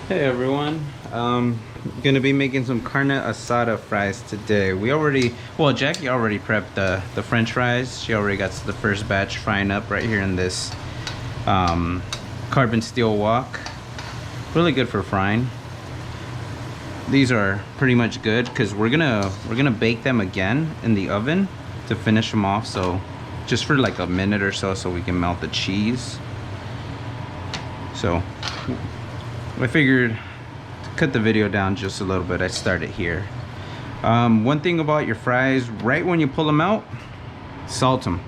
Hey everyone, gonna be making some carne asada fries today. Jackie already prepped the french fries. She already got the first batch frying up right here in this carbon steel wok. Really good for frying. These are pretty much good because we're gonna bake them again in the oven to finish them off. So just for like a minute or so we can melt the cheese. So I figured to cut the video down just a little bit, I started here. One thing about your fries, right when you pull them out, salt them.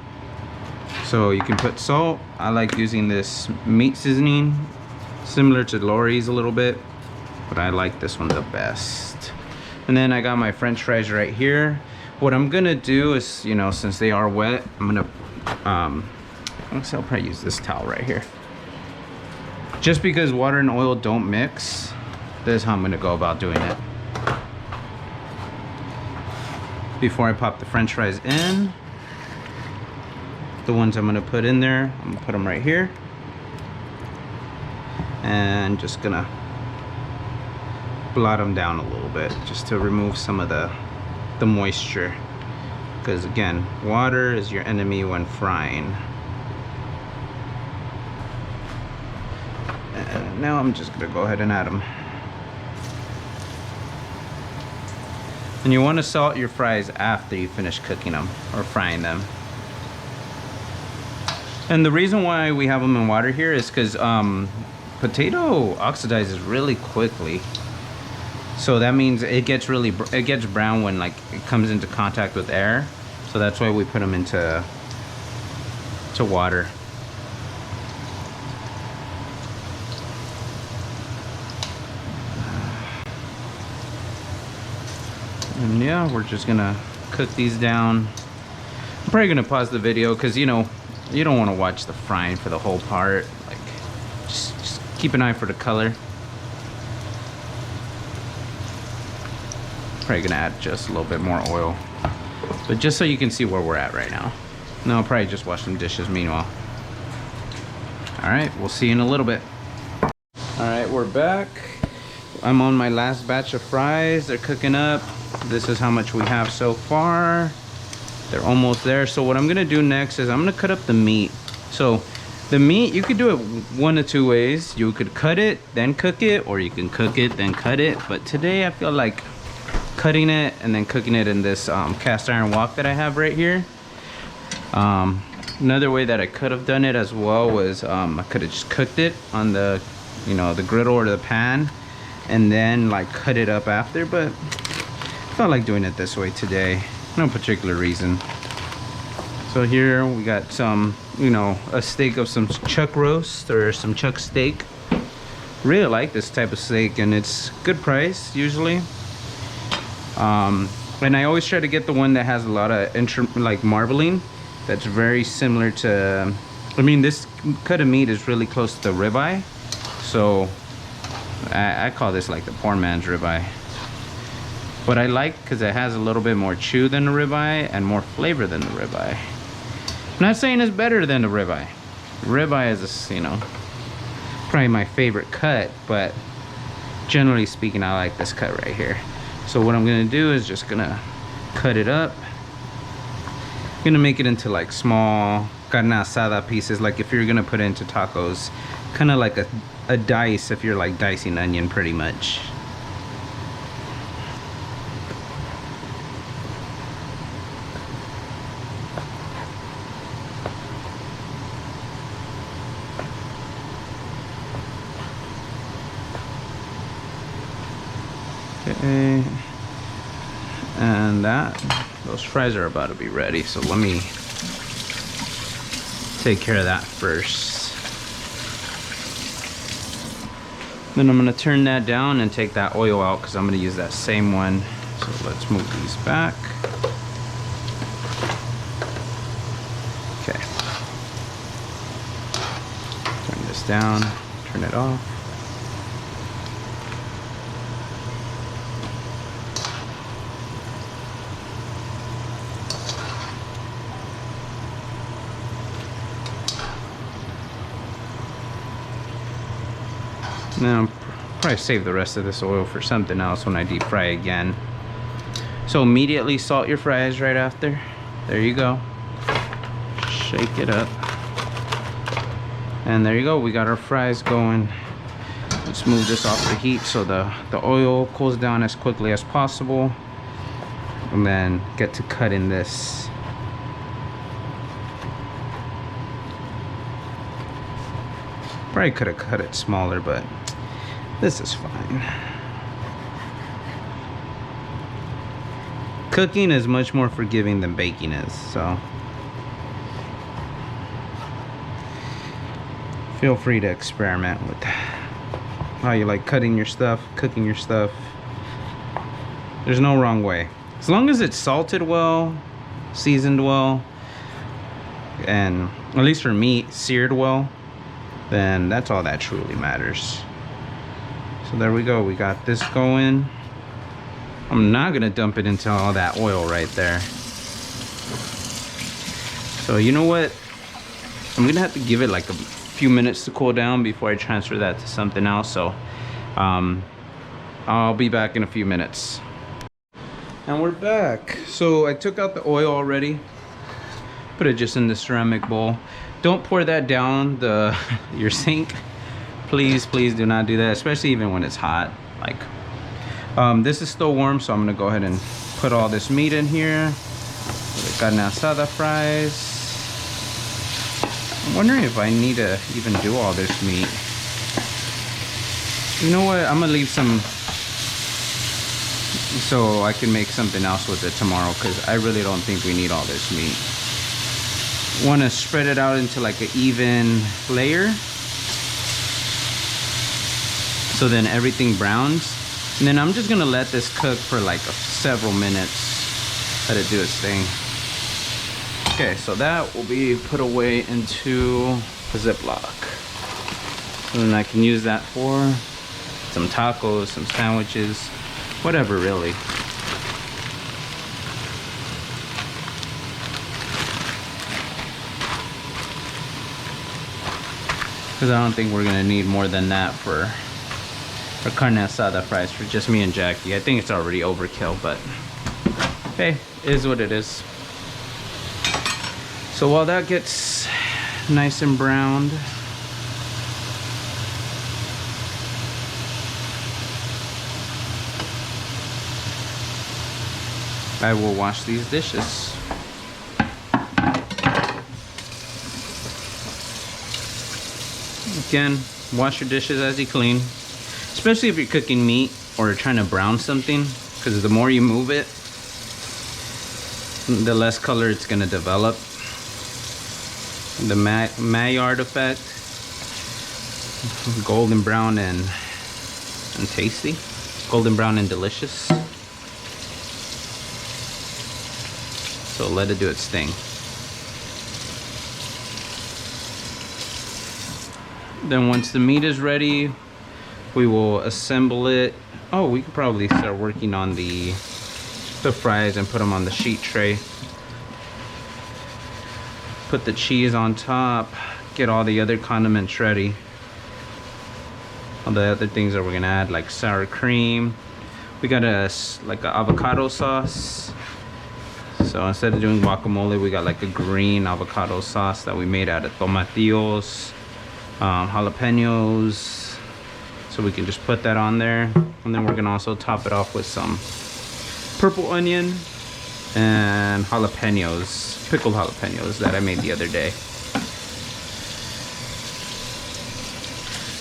So you can put salt. I like using this meat seasoning, similar to Lori's a little bit, but I like this one the best. And then I got my french fries right here. What I'm gonna do is, since they are wet, I'll probably use this towel right here. Just because water and oil don't mix, this is how I'm gonna go about doing it. Before I pop the french fries in, the ones I'm gonna put in there, I'm gonna put them right here. And just gonna blot them down a little bit, just to remove some of the moisture. Because again, water is your enemy when frying. And now I'm just gonna go ahead and add them. And you want to salt your fries after you finish cooking them or frying them. And the reason why we have them in water here is because potato oxidizes really quickly. So that means it gets brown when like it comes into contact with air. So that's why we put them into water. And yeah, we're just gonna cook these down. I'm probably gonna pause the video because you don't want to watch the frying for the whole part. Like, just keep an eye for the color. Probably gonna add just a little bit more oil, but just so you can see where we're at right now. And I'll probably just wash some dishes meanwhile. All right, we'll see you in a little bit. All right, we're back. I'm on my last batch of fries. They're cooking up. This is how much we have so far. They're almost there. So what I'm gonna do next is I'm gonna cut up the meat. So the meat, you could do it one of two ways. You could cut it, then cook it, or you can cook it, then cut it. But today I feel like cutting it and then cooking it in this cast iron wok that I have right here. Another way that I could have done it as well was I could have just cooked it on the griddle or the pan and then like cut it up after, but I felt like doing it this way today. No particular reason. So here we got some, a steak of some chuck roast or some chuck steak. Really like this type of steak and it's good price usually. And I always try to get the one that has a lot of like marbling. That's very similar to, this cut of meat is really close to the ribeye. So I call this like the poor man's ribeye. But I like because it has a little bit more chew than the ribeye and more flavor than the ribeye. I'm not saying it's better than the ribeye. Ribeye is, probably my favorite cut, but generally speaking, I like this cut right here. So what I'm gonna do is just gonna cut it up. I'm gonna make it into like small carne asada pieces, like if you're gonna put it into tacos, kind of like a dice if you're like dicing onion pretty much. Okay, and those fries are about to be ready, so let me take care of that first. Then I'm gonna turn that down and take that oil out because I'm gonna use that same one. So let's move these back. Okay, turn this down, turn it off. Now Probably save the rest of this oil for something else when I deep fry again. So immediately salt your fries right after. There you go. Shake it up. And there you go, we got our fries going. Let's move this off the heat so the oil cools down as quickly as possible. And then get to cutting this. Probably could have cut it smaller, but this is fine. Cooking is much more forgiving than baking is, so feel free to experiment with how you like cutting your stuff, cooking your stuff. There's no wrong way. As long as it's salted well, seasoned well, and at least for me, seared well, then that's all that truly matters. So there we go, we got this going. I'm not gonna dump it into all that oil right there. So you know what? I'm gonna have to give it like a few minutes to cool down before I transfer that to something else. So I'll be back in a few minutes. And we're back. So I took out the oil already. Put it just in the ceramic bowl. Don't pour that down your sink. Please do not do that, especially even when it's hot. Like this is still warm, so I'm gonna go ahead and put all this meat in here. The carne asada fries. I'm wondering if I need to even do all this meat. You know what? I'm gonna leave some so I can make something else with it tomorrow, because I really don't think we need all this meat. Want to spread it out into like an even layer, so then everything browns. And then I'm just gonna let this cook for like several minutes. Let it do its thing. Okay, so that will be put away into a Ziploc. And then I can use that for some tacos, some sandwiches, whatever really. Because I don't think we're gonna need more than that for carne asada fries for just me and Jackie. I think it's already overkill, but hey, it is what it is. So while that gets nice and browned, I will wash these dishes. Again, wash your dishes as you clean, especially if you're cooking meat or trying to brown something, because the more you move it, the less color it's going to develop. The Maillard effect, golden brown and tasty, golden brown and delicious. So let it do its thing. Then once the meat is ready, we will assemble it. Oh, we could probably start working on the fries and put them on the sheet tray. Put the cheese on top, get all the other condiments ready. All the other things that we're gonna add, like sour cream. We got like an avocado sauce. So instead of doing guacamole, we got like a green avocado sauce that we made out of tomatillos, jalapenos. So we can just put that on there. And then we're gonna also top it off with some purple onion and jalapenos, pickled jalapenos that I made the other day.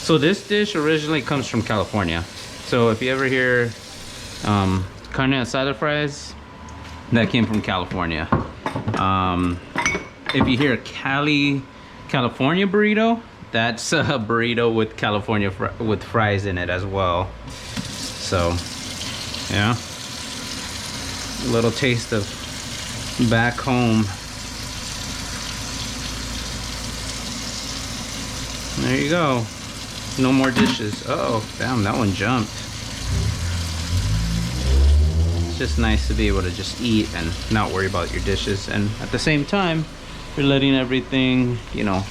So this dish originally comes from California. So if you ever hear carne asada fries, that came from California. If you hear California burrito, that's a burrito with California with fries in it as well. So yeah, a little taste of back home. There you go. No more dishes. Oh, damn, that one jumped. It's just nice to be able to just eat and not worry about your dishes, and at the same time you're letting everything, you know,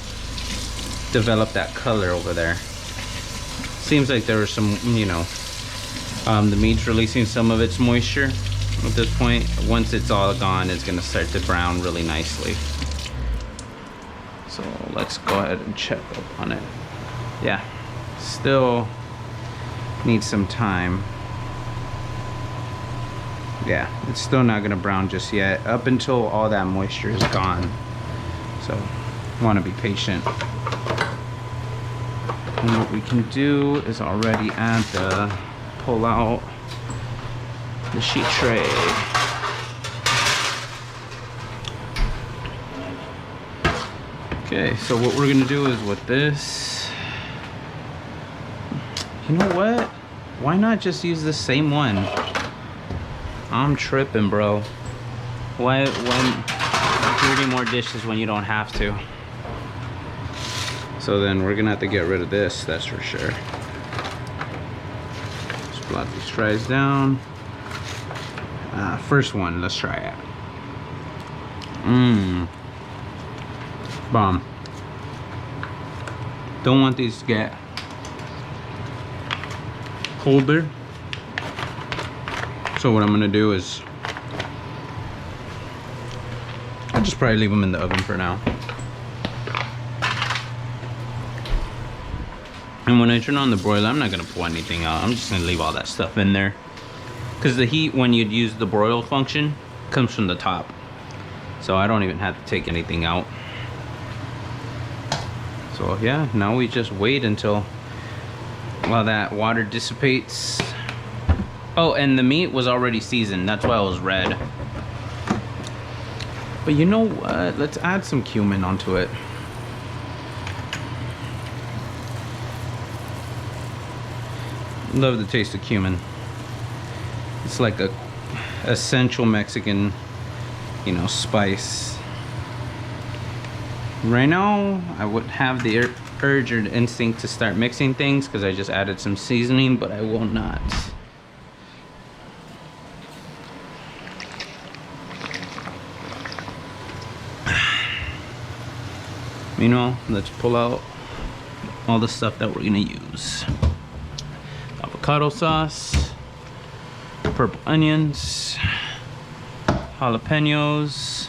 develop that color over there. Seems like there was some, you know, the meat's releasing some of its moisture at this point. Once it's all gone, it's gonna start to brown really nicely. So let's go ahead and check up on it. Yeah, still needs some time. Yeah, it's still not gonna brown just yet, up until all that moisture is gone. So, wanna be patient. And what we can do is already add pull out the sheet tray. Okay, so what we're gonna do is with this, you know what? Why not just use the same one? I'm tripping, bro. Why creating more dishes when you don't have to? So then we're gonna have to get rid of this, that's for sure. Just plot these fries down. First one, let's try it. Bomb. Don't want these to get colder. So what I'm gonna do is I'll just probably leave them in the oven for now. And when I turn on the broiler, I'm not gonna pull anything out. I'm just gonna leave all that stuff in there. Because the heat, when you'd use the broil function, comes from the top. So I don't even have to take anything out. So yeah, now we just wait until while that water dissipates. Oh, and the meat was already seasoned. That's why it was red. But you know what? Let's add some cumin onto it. Love the taste of cumin. It's like a essential Mexican, you know, spice. Right now, I would have the urge or the instinct to start mixing things because I just added some seasoning, but I will not. You know, let's pull out all the stuff that we're gonna use. Avocado sauce, purple onions, jalapenos,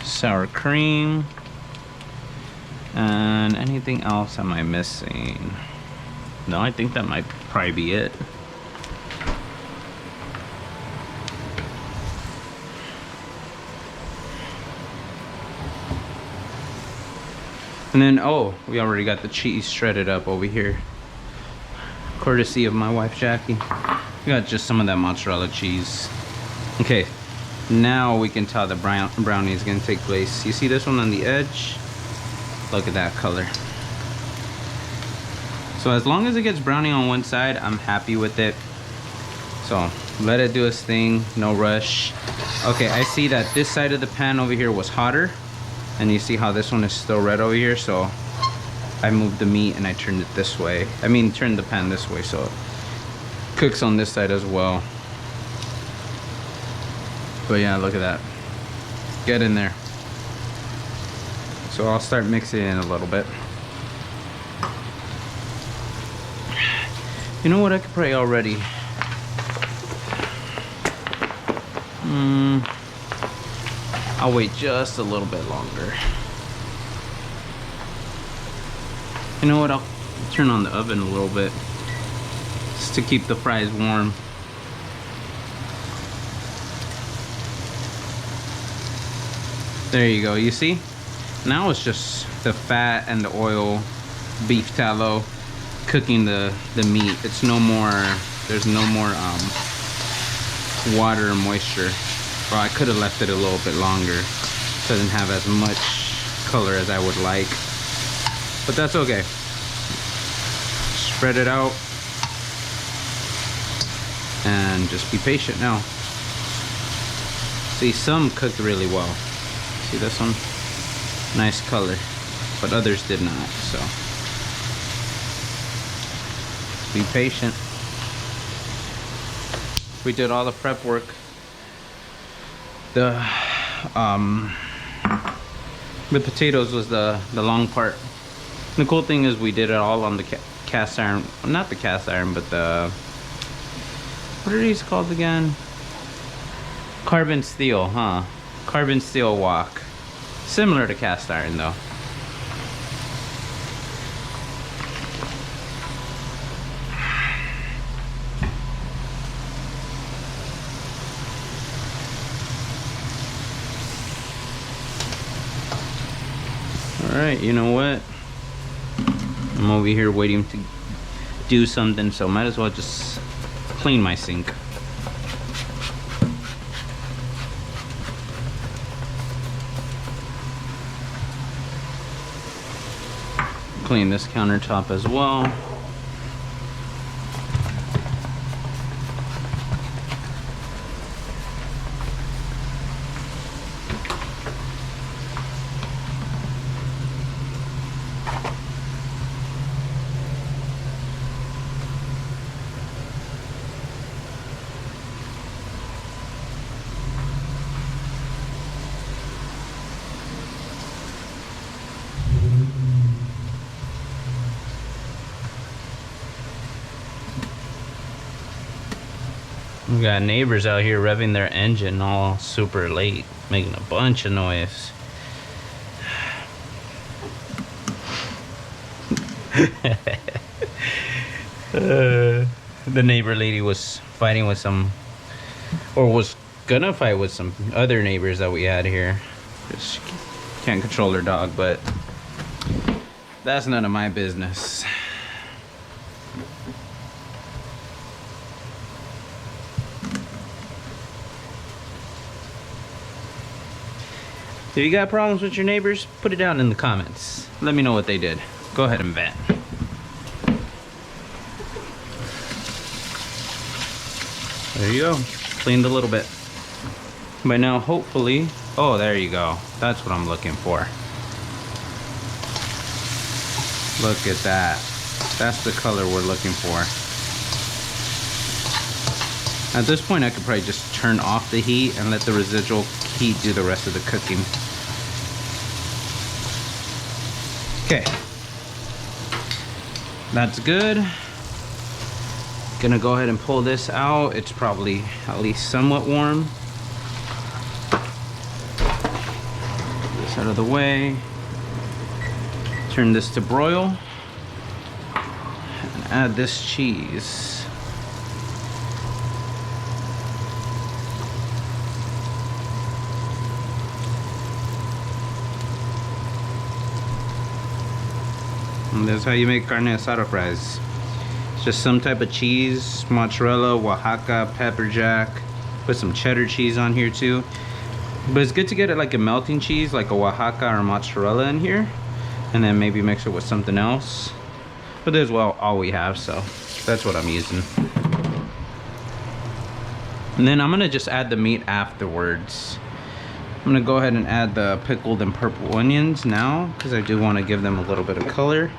sour cream, and anything else am I missing? No, I think that might probably be it. And then, oh, we already got the cheese shredded up over here. Courtesy of my wife, Jackie. We got just some of that mozzarella cheese. Okay, now we can tell the brownie is gonna take place. You see this one on the edge? Look at that color. So as long as it gets brownie on one side, I'm happy with it. So let it do its thing, no rush. Okay, I see that this side of the pan over here was hotter. And you see how this one is still red over here, so I moved the meat and I turned it this way. I mean, turned the pan this way so it cooks on this side as well. But yeah, look at that. Get in there. So I'll start mixing it in a little bit. You know what, I could probably already I'll wait just a little bit longer. You know what, I'll turn on the oven a little bit just to keep the fries warm. There you go, you see? Now it's just the fat and the oil, beef tallow, cooking the meat. It's no more, there's no more water or moisture. Or I could have left it a little bit longer. It doesn't have as much color as I would like. But that's okay. Spread it out. And just be patient now. See, some cooked really well. See this one? Nice color. But others did not, so. Be patient. We did all the prep work. The potatoes was the long part. The cool thing is we did it all on the cast iron, not the cast iron, but the, what are these called again? Carbon steel, huh? Carbon steel wok. Similar to cast iron though. Alright, you know what? I'm over here waiting to do something, so might as well just clean my sink. Clean this countertop as well. We got neighbors out here revving their engine all super late, making a bunch of noise. The neighbor lady was fighting with some, or was gonna fight with some other neighbors that we had here. Just can't control her dog, but that's none of my business. If you got problems with your neighbors, put it down in the comments. Let me know what they did. Go ahead and vent. There you go. Cleaned a little bit. By now, hopefully... Oh, there you go. That's what I'm looking for. Look at that. That's the color we're looking for. At this point, I could probably just turn off the heat and let the residual heat do the rest of the cooking. Okay. That's good. Gonna go ahead and pull this out. It's probably at least somewhat warm. Get this out of the way. Turn this to broil. And add this cheese. And that's how you make carne asada fries. It's just some type of cheese, mozzarella, Oaxaca, pepper jack. Put some cheddar cheese on here too. But it's good to get it like a melting cheese, like a Oaxaca or mozzarella in here. And then maybe mix it with something else. But there's well all we have, so that's what I'm using. And then I'm gonna just add the meat afterwards. I'm gonna go ahead and add the pickled and purple onions now, because I do want to give them a little bit of color.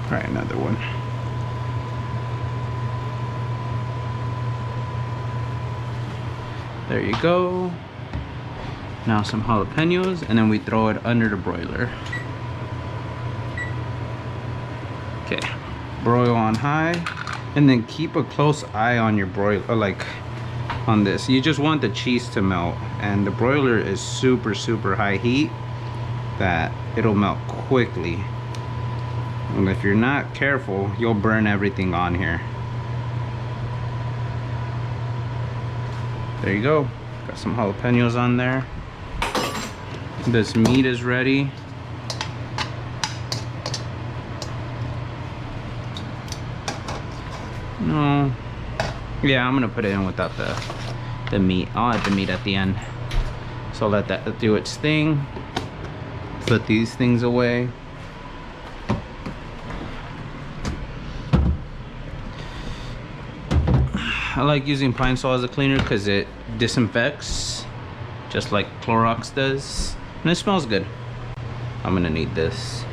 Try another one. There you go. Now some jalapenos, and then we throw it under the broiler. Okay, broil on high, and then keep a close eye on your broiler, like on this. You just want the cheese to melt, and the broiler is super high heat that it'll melt quickly. And if you're not careful, you'll burn everything on here. There you go. Got some jalapenos on there. This meat is ready. No. Yeah, I'm gonna put it in without the meat. I'll add the meat at the end. So let that do its thing. Put these things away. I like using Pine Sol as a cleaner because it disinfects just like Clorox does, and it smells good. I'm gonna need this.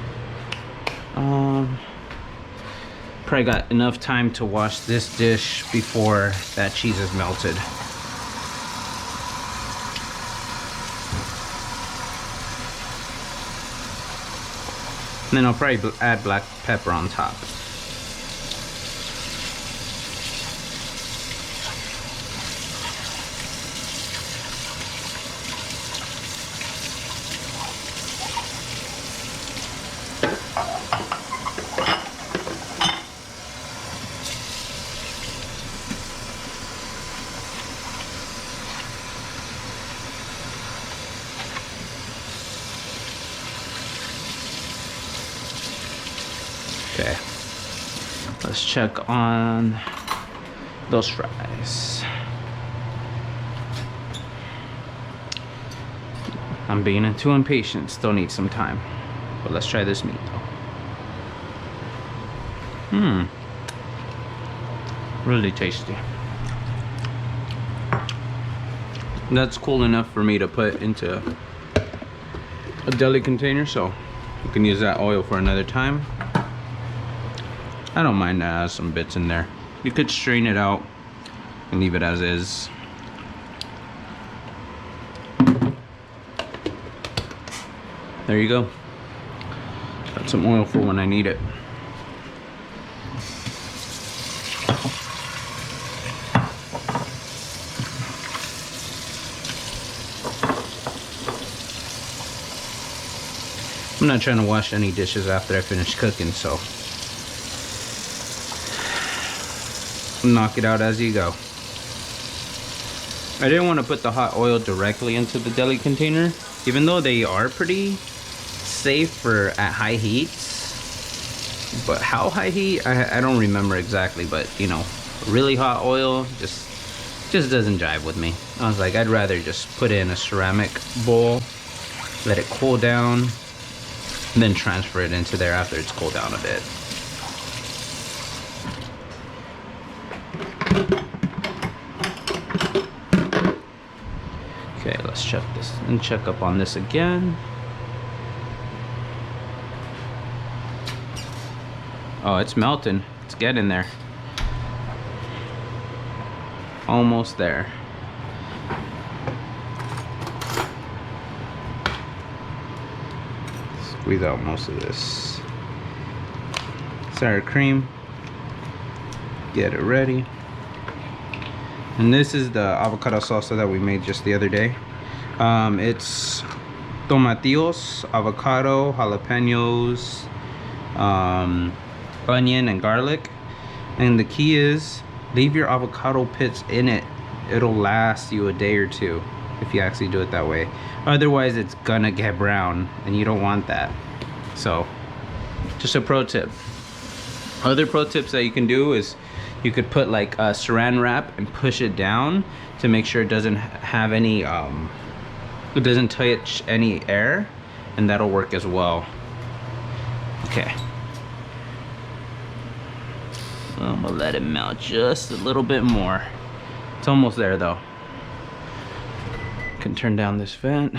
Probably got enough time to wash this dish before that cheese is melted. And then I'll probably add black pepper on top. Okay, let's check on those fries. I'm being too impatient, still need some time. But let's try this meat though. Really tasty. That's cool enough for me to put into a deli container, so you can use that oil for another time. I don't mind that has some bits in there. You could strain it out and leave it as is. There you go. Got some oil for when I need it. I'm not trying to wash any dishes after I finish cooking, so knock it out as you go. I didn't want to put the hot oil directly into the deli container, even though they are pretty safe for at high heats. But how high heat, I don't remember exactly, but you know, really hot oil just doesn't jive with me. I was like, I'd rather just put it in a ceramic bowl, let it cool down, and then transfer it into there after it's cooled down a bit. Okay, let's check this and check up on this again. Oh, it's melting. It's getting there. Almost there. Squeeze out most of this sour cream. Get it ready. And this is the avocado salsa that we made just the other day. It's tomatillos, avocado, jalapenos, onion and garlic. And the key is leave your avocado pits in it. It'll last you a day or two if you actually do it that way. Otherwise it's gonna get brown and you don't want that. So just a pro tip. Other pro tips that you can do is you could put like a saran wrap and push it down to make sure it doesn't have any it doesn't touch any air, and that'll work as well. Okay, so I'm gonna let it melt just a little bit more. It's almost there though. Can turn down this vent.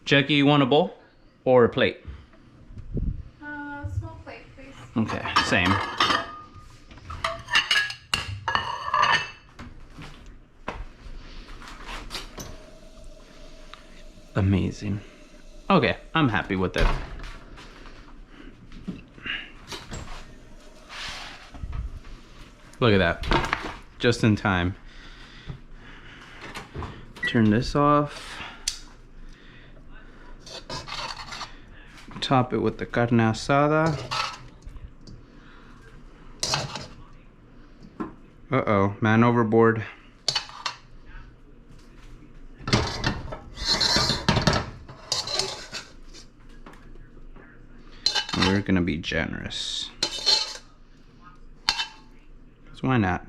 Jackie, you want a bowl or a plate? Small plate, please. Okay, same. Amazing. Okay, I'm happy with it. Look at that. Just in time. Turn this off. Top it with the carne asada. Uh-oh, man overboard. We're gonna be generous. 'Cause why not?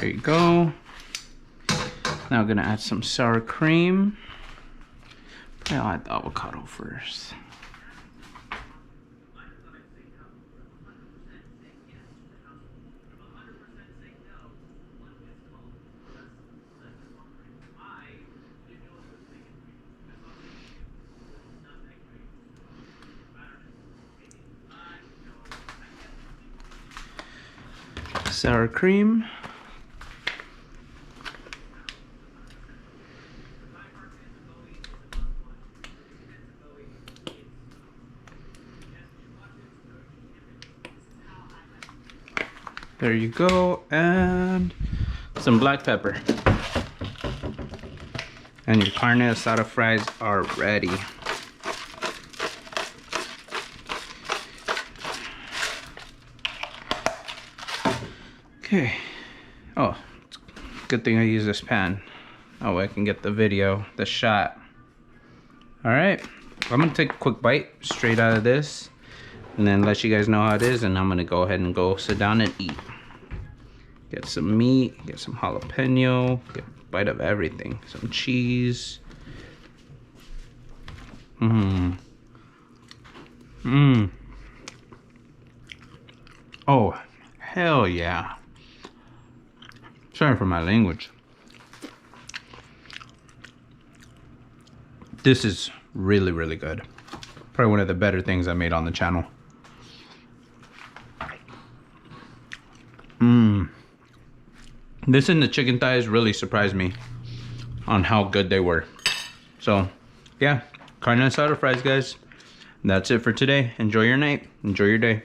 There you go. Now I'm gonna add some sour cream. I'll add the avocado first. Sour cream. There you go, and some black pepper. And your carne asada fries are ready. Okay. Oh, good thing I use this pan. That way I can get the video, the shot. All right, I'm gonna take a quick bite straight out of this and then let you guys know how it is, and I'm gonna go ahead and go sit down and eat. Get some meat, get some jalapeno, get a bite of everything. Some cheese. Oh, hell yeah. Sorry for my language. This is really, really good. Probably one of the better things I made on the channel. This and the chicken thighs really surprised me on how good they were. So, yeah, carne asada fries, guys. That's it for today. Enjoy your night. Enjoy your day.